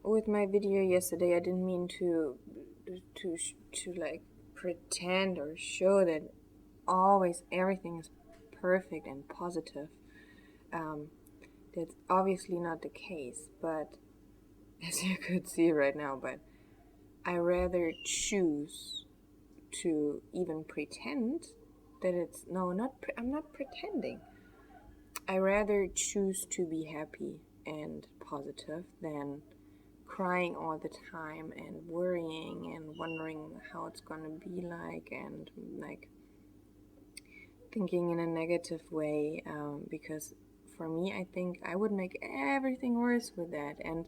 With my video yesterday, I didn't mean to like pretend or show that always everything is perfect and positive. That's obviously not the case, but as you could see right now, but I rather choose to even pretend that it's I'm not pretending. I rather choose to be happy and positive than crying all the time and worrying and wondering how it's gonna be like, and like thinking in a negative way, because for me, I think I would make everything worse with that, and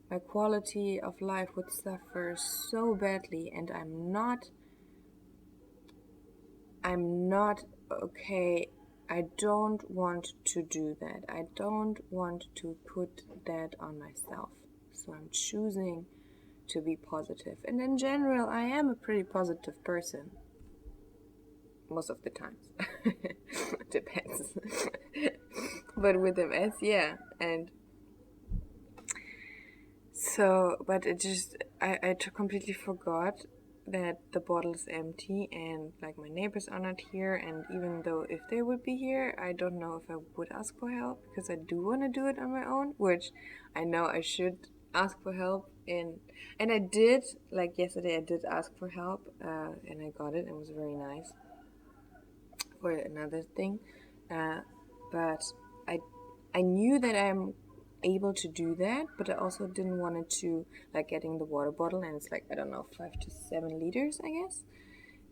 my quality of life would suffer so badly, and I'm not okay. I don't want to do that. I don't want to put that on myself. So I'm choosing to be positive. And in general, I am a pretty positive person. Most of the times. Depends. But with MS, yeah. And so, but it just, I completely forgot that the bottle is empty, and like my neighbors are not here, and even though if they would be here, I don't know if I would ask for help, because I do want to do it on my own, which I know I should ask for help in. And I did, like yesterday I did ask for help, and I got it. It was very nice for another thing, but I I knew that I'm able to do that, but I also didn't want it to, like, getting the water bottle, and it's like, I don't know, 5 to 7 liters, I guess,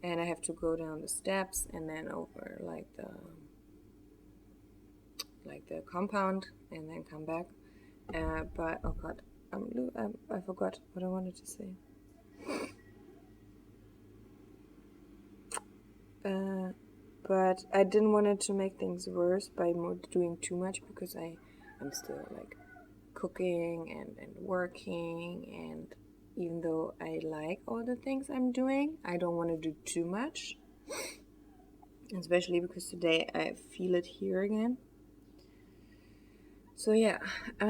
and I have to go down the steps and then over like the compound and then come back. But oh god, I forgot what I wanted to say. But I didn't want it to make things worse by doing too much, because I'm still like cooking and working, and even though I like all the things I'm doing, I don't want to do too much, especially because today I feel it here again. So yeah, I'd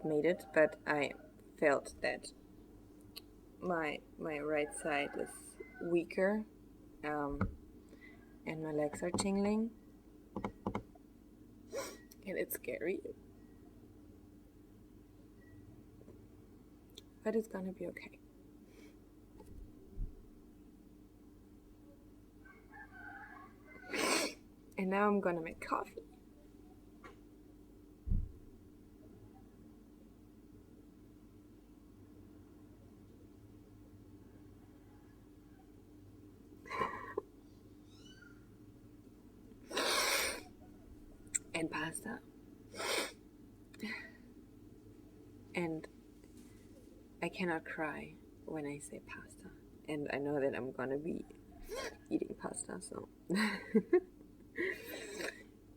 made it, but I felt that my right side is weaker, and my legs are tingling, and it's scary, but it's gonna be okay. And now I'm gonna make coffee. And pasta. And I cannot cry when I say pasta. And I know that I'm gonna be eating pasta, so.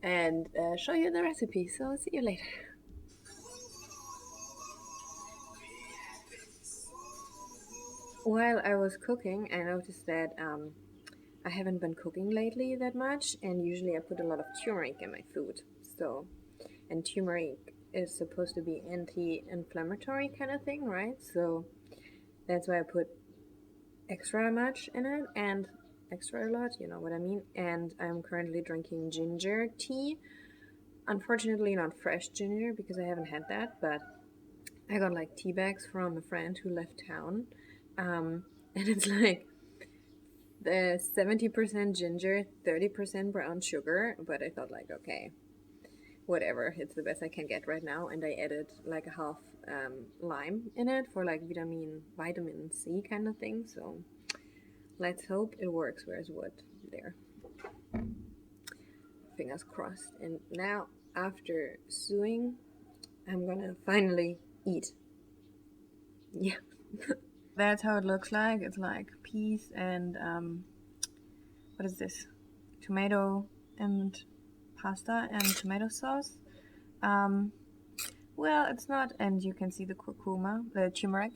And show you the recipe, so see you later. While I was cooking, I noticed that I haven't been cooking lately that much, and usually I put a lot of turmeric in my food. So, and turmeric is supposed to be anti-inflammatory kind of thing, right? So that's why I put extra much in it, and extra a lot, you know what I mean. And I'm currently drinking ginger tea. Unfortunately, not fresh ginger, because I haven't had that, but I got like tea bags from a friend who left town, and it's like the 70% ginger, 30% brown sugar. But I thought, like, okay, whatever, it's the best I can get right now. And I added like a half lime in it for like vitamin C kind of thing. So let's hope it works. Where's wood? There. Fingers crossed. And now, after sewing, I'm gonna finally eat. Yeah. That's how it looks like. It's like peas and what is this? Tomato and pasta and tomato sauce. Well, it's not, and you can see the curcuma, the turmeric.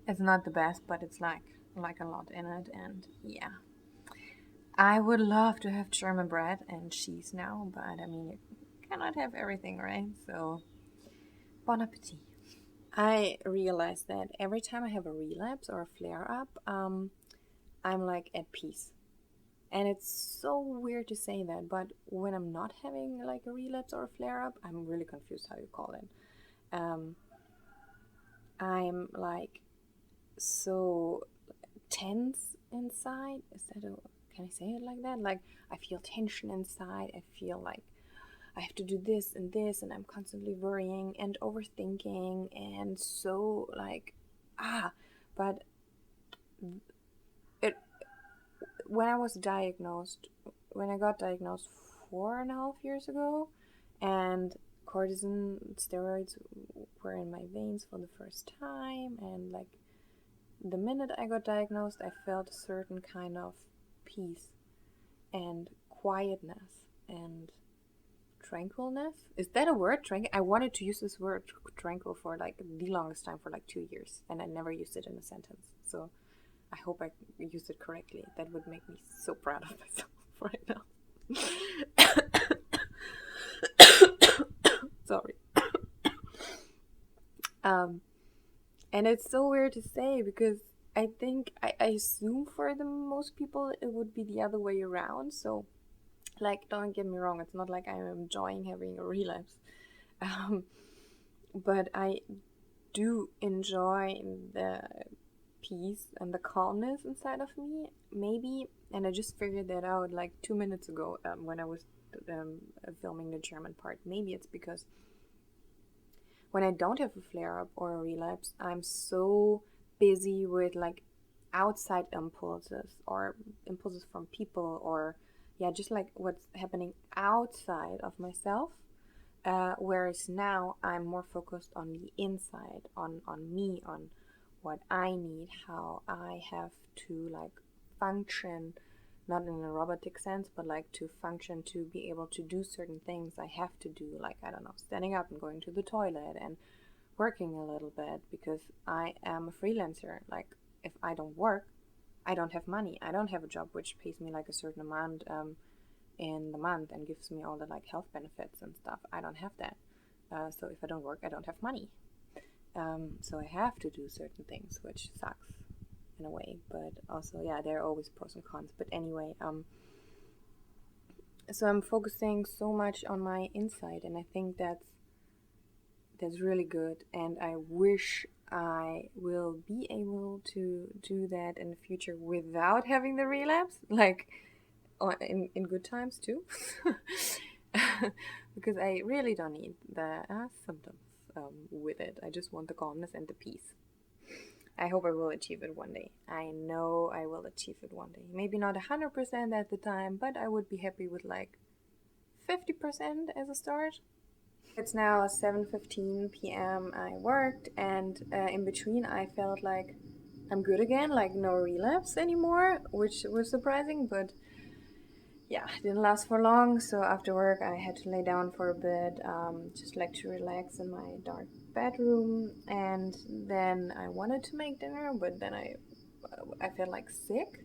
It's not the best, but it's like a lot in it, and yeah. I would love to have German bread and cheese now, but I mean, you cannot have everything, right? So, bon appetit. I realized that every time I have a relapse or a flare up, I'm like at peace. And it's so weird to say that, but when I'm not having like a relapse or a flare up, I'm really confused how you call it. Um, I'm like so tense inside. Can I say it like that? Like, I feel tension inside. I feel like I have to do this and this, and I'm constantly worrying and overthinking, and so like, ah, but it when I was diagnosed, when I got diagnosed 4.5 years ago, and cortisone steroids were in my veins for the first time, and like the minute I got diagnosed, I felt a certain kind of peace and quietness and tranquilness. Is that a word? I wanted to use this word tranquil for like the longest time, for like 2 years, and I never used it in a sentence. So I hope I used it correctly. That would make me so proud of myself right now. Sorry. Um, and it's so weird to say because I think I assume for the most people it would be the other way around. So, like, don't get me wrong, it's not like I'm enjoying having a relapse. Um, but I do enjoy the peace and the calmness inside of me, maybe. And I just figured that out like 2 minutes ago when I was filming the German part. Maybe it's because when I don't have a flare up or a relapse, I'm so busy with like outside impulses or impulses from people, or yeah, just like what's happening outside of myself. Whereas now I'm more focused on the inside, on me, on what I need, how I have to like function, not in a robotic sense, but like to function, to be able to do certain things I have to do, like, I don't know, standing up and going to the toilet and working a little bit, because I am a freelancer. Like, if I don't work, I don't have money. I don't have a job which pays me like a certain amount in the month and gives me all the like health benefits and stuff. I don't have that. So if I don't work, I don't have money. So I have to do certain things, which sucks in a way. But also, yeah, there are always pros and cons. But anyway, so I'm focusing so much on my inside, and I think that's really good. And I wish I will be able to do that in the future without having the relapse, like in good times too. Because I really don't need the symptoms with it. I just want the calmness and the peace. I hope I will achieve it one day. I know I will achieve it one day. Maybe not 100% at the time, but I would be happy with like 50% as a start. It's now 7:15 p.m. I worked, and in between I felt like I'm good again, like no relapse anymore, which was surprising, but yeah, it didn't last for long. So after work, I had to lay down for a bit, just like to relax in my dark bedroom. And then I wanted to make dinner, but then I felt like sick.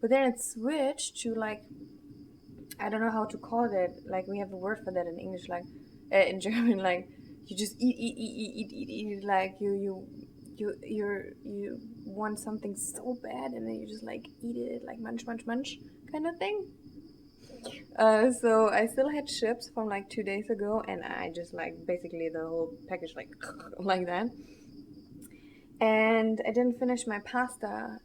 But then it switched to like, I don't know how to call it. Like, we have a word for that in English, like in German, like you just eat. Like you want something so bad, and then you just like eat it, like munch, kind of thing. So I still had chips from like 2 days ago, and I just like basically the whole package like like that. And I didn't finish my pasta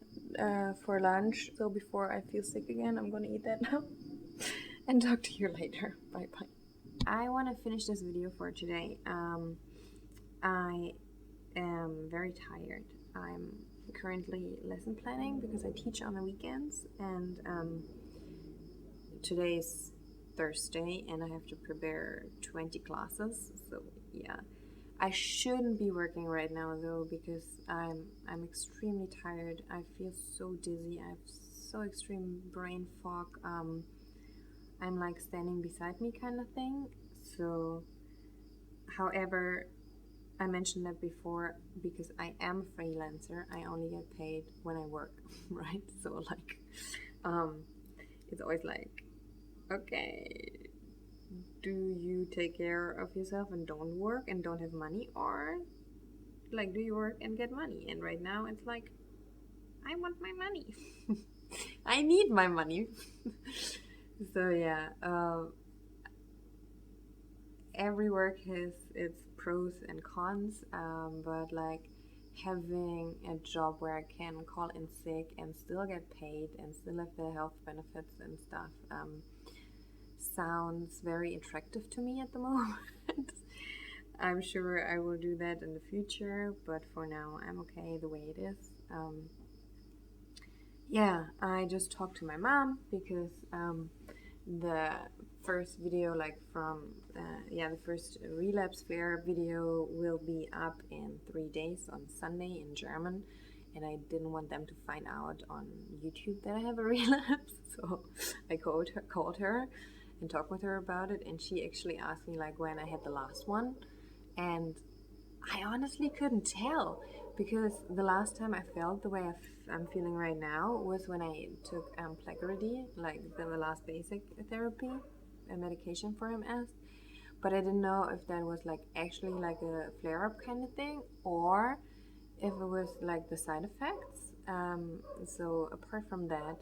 for lunch, so before I feel sick again, I'm gonna eat that now. And talk to you later. Bye bye. I want to finish this video for today. I am very tired. I'm currently lesson planning because I teach on the weekends, and today's Thursday and I have to prepare 20 classes. So yeah, I shouldn't be working right now though, because I'm extremely tired. I feel so dizzy. I have so extreme brain fog. I'm like standing beside me kind of thing. So, however, I mentioned that before, because I am a freelancer, I only get paid when I work, right? So like, um, it's always like, okay, do you take care of yourself and don't work and don't have money, or like do you work and get money? And right now it's like, I want my money. I need my money. So yeah, every work has its pros and cons, but like having a job where I can call in sick and still get paid and still have the health benefits and stuff, sounds very attractive to me at the moment. I'm sure I will do that in the future, but for now I'm okay the way it is. Yeah, I just talked to my mom because the first video, like from the first relapse flare video will be up in 3 days on Sunday in German, and I didn't want them to find out on YouTube that I have a relapse, so I called her and talked with her about it, and she actually asked me like when I had the last one, and I honestly couldn't tell, because the last time I felt the way I'm feeling right now was when I took Plagrity, like the last basic therapy, a medication for MS. But I didn't know if that was like actually like a flare-up kind of thing, or if it was like the side effects. So apart from that,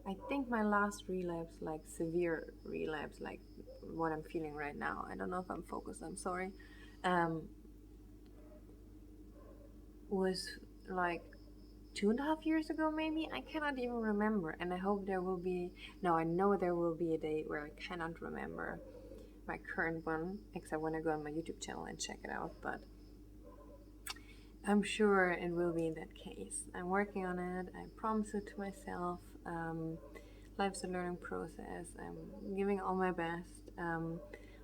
I think my last relapse, like severe relapse, like what I'm feeling right now, I don't know if I'm focused, I'm sorry, was like 2.5 years ago, maybe. I cannot even remember, and I hope there will be. No, I know there will be a day where I cannot remember my current one, except when I go on my YouTube channel and check it out. But I'm sure it will be in that case. I'm working on it. I promise it to myself. Life's a learning process. I'm giving all my best.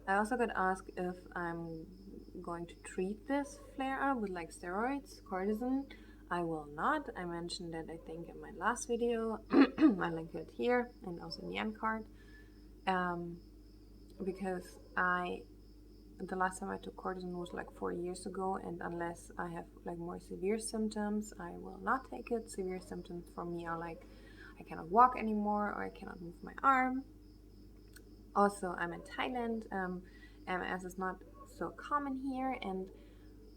I also got asked if I'm going to treat this flare up with like steroids, cortisone. I will not. I mentioned that I think in my last video. I'll link it here and also in the end card. Because the last time I took cortisone was like 4 years ago, and unless I have like more severe symptoms, I will not take it. Severe symptoms for me are like I cannot walk anymore or I cannot move my arm. Also, I'm in Thailand. MS is not so common here, and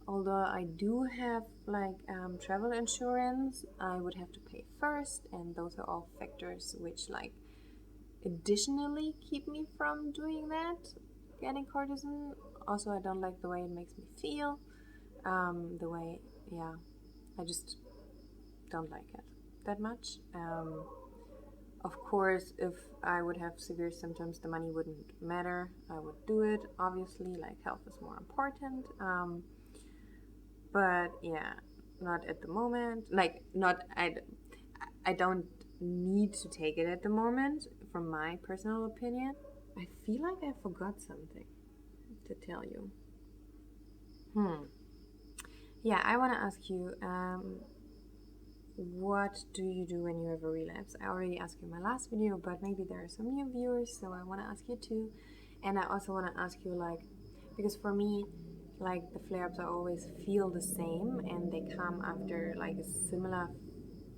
although I do have like travel insurance, I would have to pay first, and those are all factors which like additionally keep me from doing that, getting cortisone. Also, I don't like the way it makes me feel. I just don't like it that much. Of course, if I would have severe symptoms, the money wouldn't matter. I would do it, obviously, like health is more important. But yeah, not at the moment. Like, I don't need to take it at the moment, from my personal opinion. I feel like I forgot something to tell you. Yeah, I want to ask you, what do you do when you have a relapse? I already asked you in my last video, but maybe there are some new viewers, so I want to ask you too. And I also want to ask you, like, because for me, like, the flare-ups I always feel the same, and they come after like a similar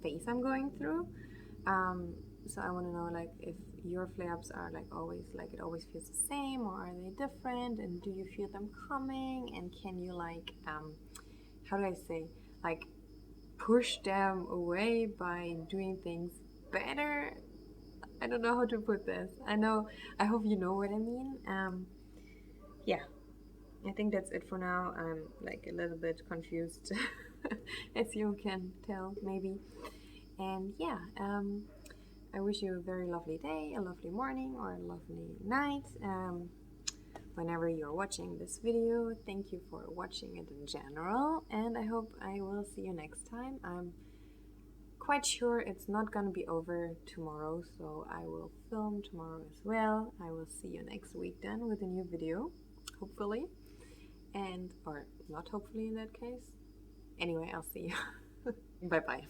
phase I'm going through. So I want to know, like, if your flare-ups are like always, like it always feels the same, or are they different, and do you feel them coming, and can you like how do I say, like, push them away by doing things better? I don't know how to put this. I hope you know what I mean. Yeah, I think that's it for now. I'm like a little bit confused as you can tell, maybe. And yeah, I wish you a very lovely day, a lovely morning, or a lovely night. Whenever you're watching this video, thank you for watching it in general, and I hope I will see you next time. I'm quite sure it's not gonna be over tomorrow, so I will film tomorrow as well. I will see you next week then with a new video, hopefully, or not hopefully in that case. Anyway, I'll see you. Bye bye.